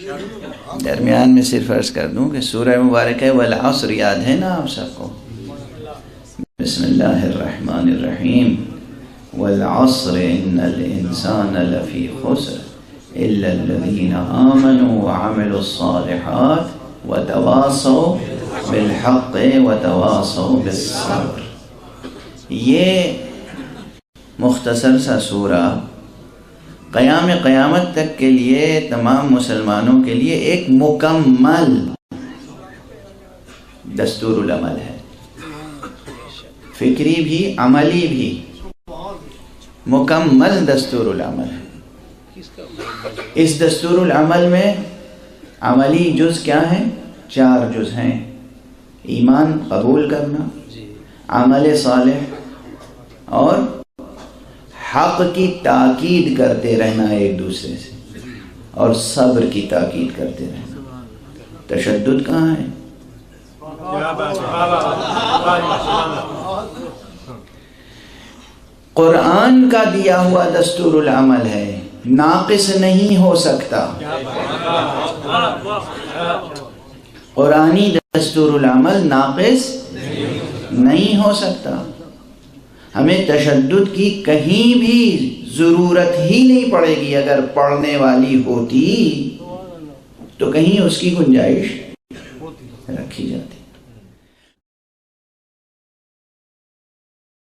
درمیان میں صرف عرض کر دوں کہ سورہ مبارکہ والعصر یاد ہے نا آپ سب کو؟ بسم اللہ الرحمن الرحیم والعصر ان الانسان لفی خسر الا الذین آمنوا وعملوا الصالحات وتواصوا بالحق وتواصوا بالصبر. یہ مختصر سا سورہ قیامت تک کے لیے تمام مسلمانوں کے لیے ایک مکمل دستور العمل ہے، فکری بھی عملی بھی مکمل دستور العمل ہے. اس دستور العمل میں عملی جز کیا ہیں؟ 4 جز ہیں: ایمان قبول کرنا، عمل صالح، اور حق کی تاکید کرتے رہنا ایک دوسرے سے، اور صبر کی تاکید کرتے رہنا. تشدد کہاں ہے؟ قرآن کا دیا ہوا دستور العمل ہے، ناقص نہیں ہو سکتا. قرآنی دستور العمل ناقص نہیں ہو سکتا. ہمیں تشدد کی کہیں بھی ضرورت ہی نہیں پڑے گی. اگر پڑھنے والی ہوتی تو کہیں اس کی گنجائش رکھی جاتی.